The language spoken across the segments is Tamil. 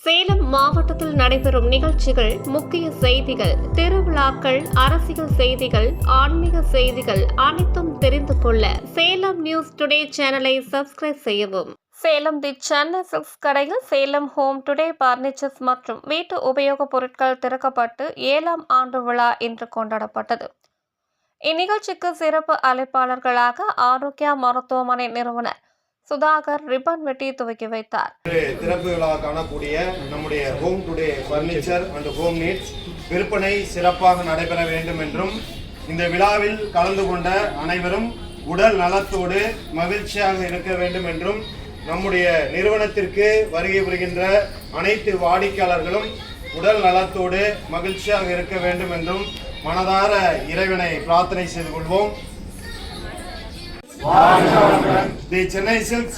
சேலம் மாவட்டத்தில் நடைபெறும் நிகழ்ச்சிகள், முக்கிய செய்திகள், திருவிழாக்கள், அரசியல் செய்திகள், ஆன்மீக செய்திகள் அனைத்தும் தெரிந்து கொள்ள சேலம் நியூஸ் டுடே சேனலை சப்ஸ்கிரைப் செய்யவும். சேலம் தி சென்னை சில்க்ஸ் கடையில் சேலம் ஹோம் டுடே பர்னிச்சர்ஸ் மற்றும் வீட்டு உபயோகப் பொருட்கள் திறக்கப்பட்டு 7ஆம் ஆண்டு விழா இன்று கொண்டாடப்பட்டது. இந்நிகழ்ச்சிக்கு சிறப்பு அழைப்பாளர்களாக ஆரோக்கியா மருத்துவமனை நிறுவனர் சுதாகர் ரிப்பன் வெட்டி துவக்கி வைத்தார். திறப்பு விழா காணக்கூடிய நம்முடைய home today furniture and home needs விற்பனை சிறப்பாக நடைபெற வேண்டும் என்றும், இந்த விழாவில் கலந்து கொண்ட அனைவரும் உடல் நலத்தோடு மகிழ்ச்சியாக இருக்க வேண்டும் என்றும், நம்முடைய நிறுவனத்திற்கு வருகை புரிகின்ற அனைத்து வாடிக்கையாளர்களும் உடல் நலத்தோடு மகிழ்ச்சியாக இருக்க வேண்டும் என்றும் மனதார இறைவனை பிரார்த்தனை செய்து கொள்வோம். The Chennai Silks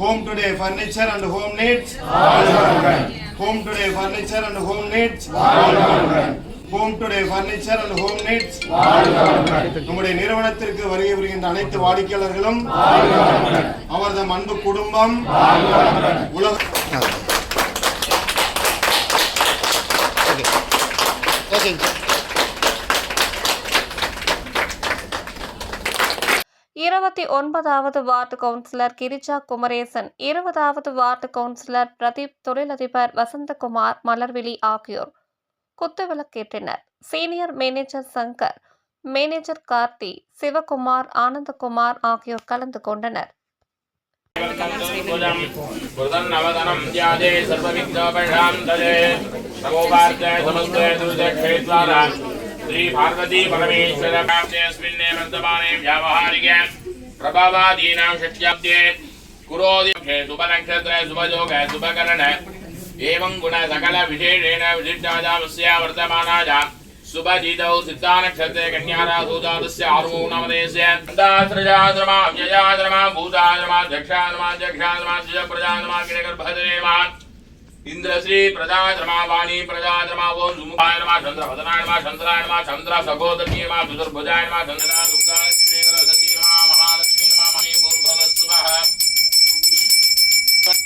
Home Today Furniture and Home Needs Home Today Furniture and Home Needs Home Today Furniture and Home Needs நம்முடைய நிறுவனத்திற்கு வருகை புரிகின்ற அனைத்து வாடிக்கையாளர்களும் அவரது அன்பு குடும்பம் உலக 29வது வார்டு கவுன்சிலர் கிரிஜா குமரேசன், 20வது வார்டு கவுன்சிலர் பிரதீப், தொழிலதிபர் வசந்தகுமார், மலர்விழி ஆகியோர் குத்துவிளக்கேற்றினர். Senior manager Shankar, manager Karthi, Sivakumar, Anandakumar ஆகியோர் கலந்து கொண்டனர். श्री पार्वती परमेश्वर प्राप्तेऽस्मिन् वर्तमाने व्यावहारिके प्रभावादीनां शक्याब्दे कुरोदिखे शुभनक्षत्रे शुभयोगे शुभकरणे एवं गुण सकल विशेषेण विशिष्टाजामस्य वर्तमानाजा शुभजितौ सिद्धानक्षत्रे कन्यारासूजातस्य आरुणवदेस्य अन्ताश्रजाश्रमा व्ययाश्रमा भूताश्रमा दक्षाश्रमा जक्षाश्रमा शिवप्रजाश्रमा किणगर्भधरेमा इंद्रश्री प्रजाश्रमा वाणी प्रजाश्रमा ओं सुमुखाय नमः चंद्रवदनाय नमः चंद्राय नमः चंद्र सगोदरीय नमः चतुर्भुजाय नमः चंद्रा दुर्गा लक्ष्मी सरस्वती नमः महालक्ष्मी नमः मणिभूर्भुवस्सुवः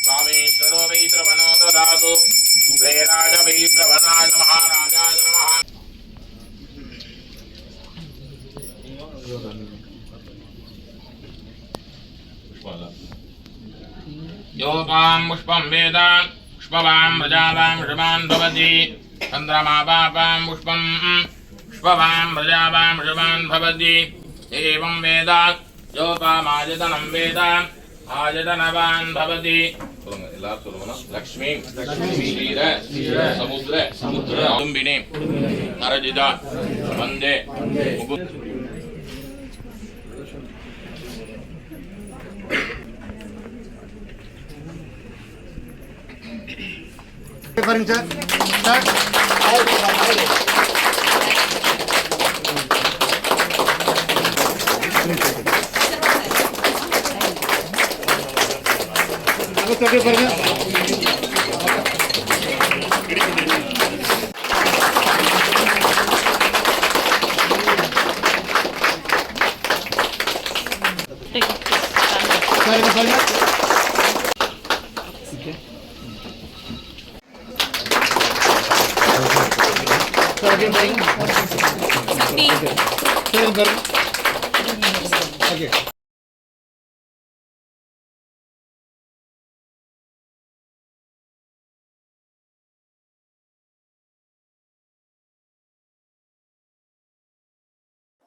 स्वामीश्वरो वैत्रवनो ददातु कुबेराय वैत्रवनाय महाराजाय नमः योगां पुष्पं वेदा पुष्पवां प्रजावां ऋषभान् भवति चन्द्रमा पापां पुष्पं पुष्पवां प्रजावां ऋषभान् भवति एवं वेद योपामायतनं वेद आयतनवान् भवति लक्ष्मी क्षीर समुद्र कुटुम्बिनी नरजिता वन्दे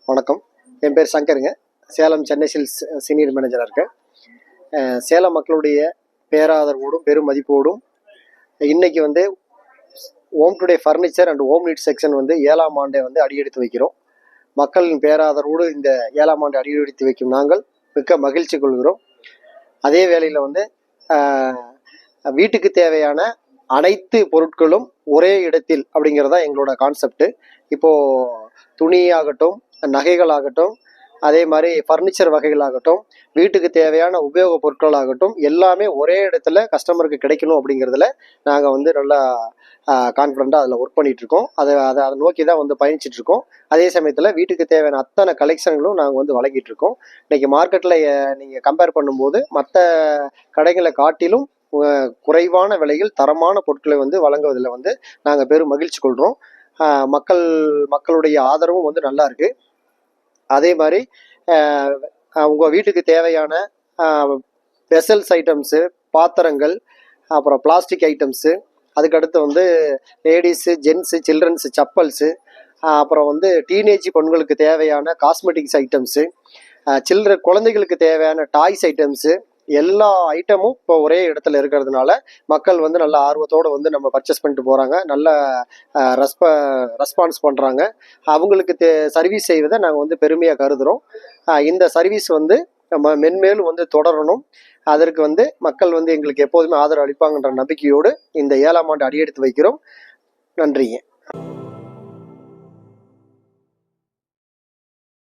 வணக்கம், என் பேர் சங்கருங்க. சேலம் சென்னை சில்க்ஸ் சீனியர் மேனேஜராக இருக்கேன். சேலம் மக்களுடைய பேராதரவோடும் பெரும் மதிப்போடும் இன்றைக்கி home today furniture and home need section 7ஆம் ஆண்டை அடியெடுத்து வைக்கிறோம். மக்களின் பேராதரவோடு இந்த 7ஆம் ஆண்டு அடியெடுத்து வைக்கும் நாங்கள் மிக்க மகிழ்ச்சி கொள்கிறோம். அதே வேளையில் வீட்டுக்கு தேவையான அனைத்து பொருட்களும் ஒரே இடத்தில் அப்படிங்கிறதா எங்களோட கான்செப்ட். இப்போது துணியாகட்டும், நகைகளாகட்டும், அதே மாதிரி ஃபர்னிச்சர் வகைகளாகட்டும், வீட்டுக்கு தேவையான உபயோகப் பொருட்களாகட்டும் எல்லாமே ஒரே இடத்துல கஸ்டமருக்கு கிடைக்கணும் அப்படிங்கிறதுல நாங்கள் நல்லா கான்ஃபிடண்ட்டாக அதில் ஒர்க் பண்ணிகிட்ருக்கோம். அதை நோக்கி தான் பயணிச்சிட்ருக்கோம். அதே சமயத்தில் வீட்டுக்கு தேவையான அத்தனை கலெக்ஷன்களும் நாங்கள் வழங்கிட்டுருக்கோம். இன்றைக்கி மார்க்கெட்டில் நீங்கள் கம்பேர் பண்ணும்போது மற்ற கடைகளை காட்டிலும் குறைவான விலையில் தரமான பொருட்களை வந்து வழங்குவதில் வந்து நாங்கள் பெரும் மகிழ்ச்சி கொள்கிறோம். மக்களுடைய ஆதரவும் வந்து நல்லா இருக்கு. அதே மாதிரி உங்கள் வீட்டுக்கு தேவையான வெசல்ஸ் ஐட்டம்ஸு, பாத்திரங்கள், அப்புறம் பிளாஸ்டிக் ஐட்டம்ஸு, அதுக்கடுத்து வந்து லேடிஸு, ஜென்ஸு, சில்ட்ரன்ஸு செப்பல்ஸு, அப்புறம் வந்து டீனேஜ் பெண்களுக்கு தேவையான காஸ்மெட்டிக்ஸ் ஐட்டம்ஸு, குழந்தைகளுக்கு தேவையான டாய்ஸ் ஐட்டம்ஸு, எல்லா ஐட்டமும் இப்போ ஒரே இடத்துல இருக்கிறதுனால மக்கள் வந்து நல்ல ஆர்வத்தோடு வந்து நம்ம பர்ச்சேஸ் பண்ணிட்டு போகிறாங்க. நல்ல ரெஸ்பான்ஸ் பண்ணுறாங்க. அவங்களுக்கு சர்வீஸ் செய்வதை நாங்கள் வந்து பெருமையாக கருதுகிறோம். இந்த சர்வீஸ் வந்து நம்ம மென்மேலும் வந்து தொடரணும். அதற்கு வந்து மக்கள் வந்து எங்களுக்கு எப்போதுமே ஆதரவு அளிப்பாங்கன்ற நம்பிக்கையோடு இந்த 7ஆம் ஆண்டு அடியெடுத்து வைக்கிறோம். நன்றிங்க.